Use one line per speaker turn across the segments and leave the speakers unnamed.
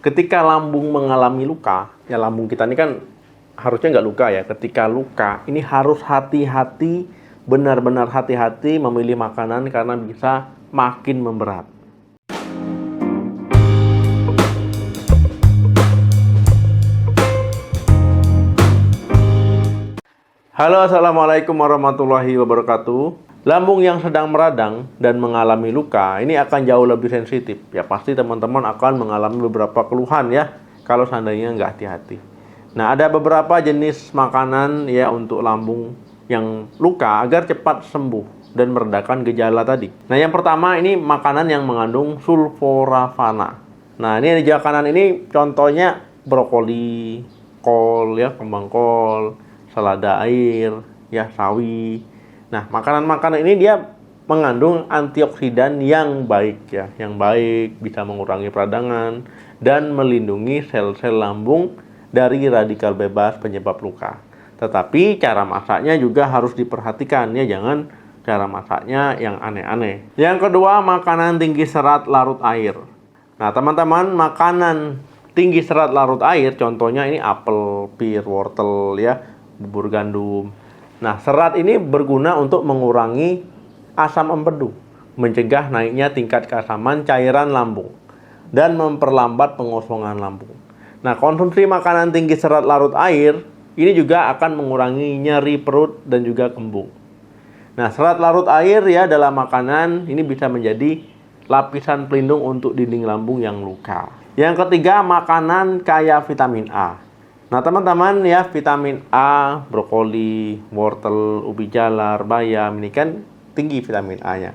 Ketika lambung mengalami luka, ya lambung kita ini kan harusnya nggak luka ya. Ketika luka, ini harus hati-hati, benar-benar hati-hati memilih makanan karena bisa makin memberat. Halo, assalamualaikum warahmatullahi wabarakatuh. Lambung yang sedang meradang dan mengalami luka ini akan jauh lebih sensitif. Ya pasti teman-teman akan mengalami beberapa keluhan ya kalau seandainya nggak hati-hati. Nah, ada beberapa jenis makanan ya untuk lambung yang luka agar cepat sembuh dan meredakan gejala tadi. Nah, yang pertama ini makanan yang mengandung sulforafana. Nah, ini makanan ini contohnya brokoli, kol ya, kembang kol, selada air, ya sawi. Nah, makanan-makanan ini dia mengandung antioksidan yang baik ya, yang baik bisa mengurangi peradangan dan melindungi sel-sel lambung dari radikal bebas penyebab luka. Tetapi cara masaknya juga harus diperhatikan ya, jangan cara masaknya yang aneh-aneh. Yang kedua, makanan tinggi serat larut air. Nah, teman-teman, makanan tinggi serat larut air contohnya ini apel, pir, wortel ya, bubur gandum. Nah, serat ini berguna untuk mengurangi asam empedu, mencegah naiknya tingkat keasaman cairan lambung, dan memperlambat pengosongan lambung. Nah, konsumsi makanan tinggi serat larut air ini juga akan mengurangi nyeri perut dan juga kembung. Nah, serat larut air ya dalam makanan ini bisa menjadi lapisan pelindung untuk dinding lambung yang luka. Yang ketiga, makanan kaya vitamin A. Nah, teman-teman ya, vitamin A, brokoli, wortel, ubi jalar, bayam ini kan tinggi vitamin A-nya.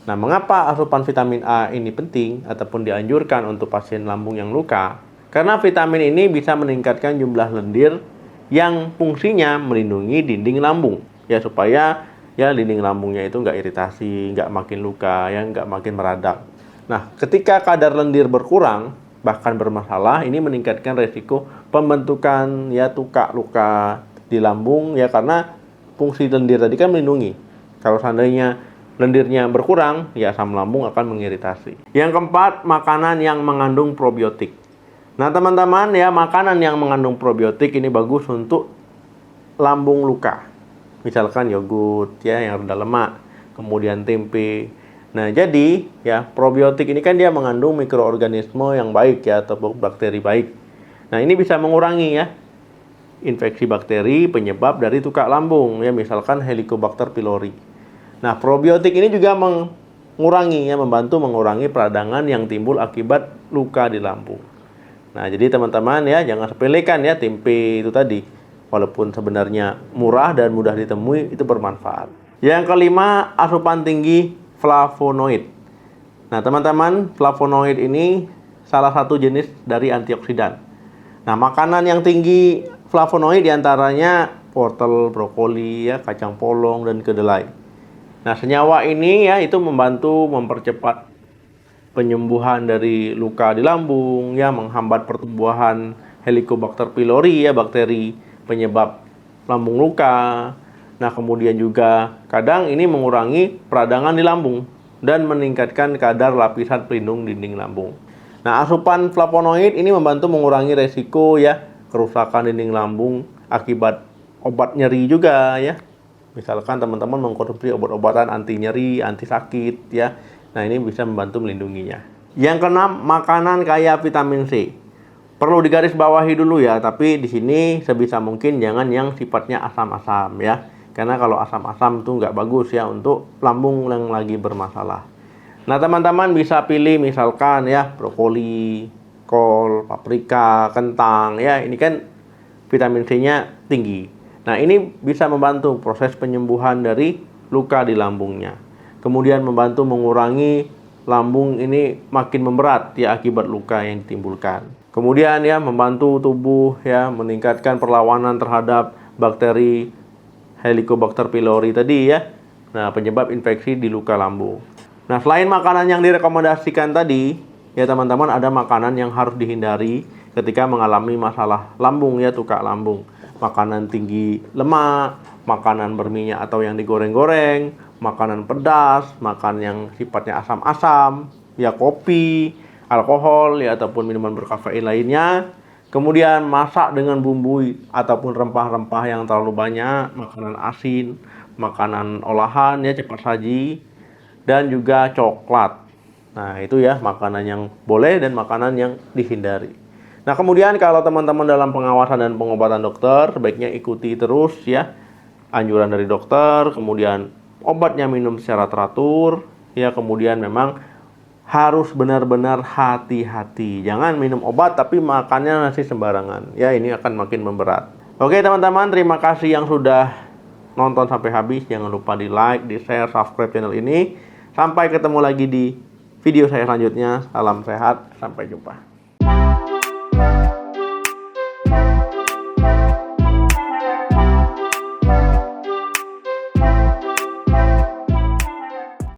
Nah, mengapa asupan vitamin A ini penting ataupun dianjurkan untuk pasien lambung yang luka? Karena vitamin ini bisa meningkatkan jumlah lendir yang fungsinya melindungi dinding lambung ya, supaya ya dinding lambungnya itu nggak iritasi, nggak makin luka, ya nggak makin meradang. Nah, ketika kadar lendir berkurang bahkan bermasalah, ini meningkatkan resiko pembentukan ya tukak luka di lambung ya, karena fungsi lendir tadi kan melindungi. Kalau seandainya lendirnya berkurang ya asam lambung akan mengiritasi. Yang keempat, makanan yang mengandung probiotik. Nah, teman-teman ya, makanan yang mengandung probiotik ini bagus untuk lambung luka. Misalkan yogurt ya yang rendah lemak, kemudian tempe. Nah, jadi ya probiotik ini kan dia mengandung mikroorganisme yang baik ya, atau bakteri baik. Nah, ini bisa mengurangi ya infeksi bakteri penyebab dari tukak lambung ya, misalkan Helicobacter pylori. Nah, probiotik ini juga mengurangi ya, membantu mengurangi peradangan yang timbul akibat luka di lambung. Nah, jadi teman-teman ya jangan sepelekan ya tempe itu tadi. Walaupun sebenarnya murah dan mudah ditemui, itu bermanfaat. Yang kelima, asupan tinggi flavonoid. Nah, teman-teman, flavonoid ini salah satu jenis dari antioksidan. Nah, makanan yang tinggi flavonoid diantaranya wortel, brokoli, ya, kacang polong, dan kedelai. Nah, senyawa ini ya itu membantu mempercepat penyembuhan dari luka di lambung, ya, menghambat pertumbuhan Helicobacter pylori, ya, bakteri penyebab lambung luka. Nah, kemudian juga kadang ini mengurangi peradangan di lambung dan meningkatkan kadar lapisan pelindung dinding lambung. Nah, asupan flavonoid ini membantu mengurangi resiko ya kerusakan dinding lambung akibat obat nyeri juga ya. Misalkan teman-teman mengkonsumsi obat-obatan anti nyeri, anti sakit ya. Nah, ini bisa membantu melindunginya. Yang keenam, makanan kaya vitamin C. Perlu digarisbawahi dulu ya, tapi di sini sebisa mungkin jangan yang sifatnya asam-asam ya. Karena kalau asam-asam itu nggak bagus ya untuk lambung yang lagi bermasalah. Nah, teman-teman bisa pilih misalkan ya brokoli, kol, paprika, kentang ya. Ini kan vitamin C-nya tinggi. Nah, ini bisa membantu proses penyembuhan dari luka di lambungnya. Kemudian membantu mengurangi lambung ini makin memberat ya akibat luka yang ditimbulkan. Kemudian ya membantu tubuh ya meningkatkan perlawanan terhadap bakteri Helicobacter pylori tadi ya. Nah, penyebab infeksi di luka lambung. Nah, selain makanan yang direkomendasikan tadi, ya teman-teman, ada makanan yang harus dihindari ketika mengalami masalah lambung ya, tukak lambung. Makanan tinggi lemak, makanan berminyak atau yang digoreng-goreng, makanan pedas, makan yang sifatnya asam-asam, ya kopi, alkohol ya ataupun minuman berkafein lainnya. Kemudian masak dengan bumbu ataupun rempah-rempah yang terlalu banyak, makanan asin, makanan olahan ya cepat saji, dan juga coklat. Nah, itu ya makanan yang boleh dan makanan yang dihindari. Nah, kemudian kalau teman-teman dalam pengawasan dan pengobatan dokter, sebaiknya ikuti terus ya anjuran dari dokter, kemudian obatnya minum secara teratur, ya kemudian memang harus benar-benar hati-hati. Jangan minum obat tapi makannya nasi sembarangan. Ya, ini akan makin memberat. Oke teman-teman, terima kasih yang sudah nonton sampai habis. Jangan lupa di like, di share, subscribe channel ini. Sampai ketemu lagi di video saya selanjutnya. Salam sehat, sampai jumpa.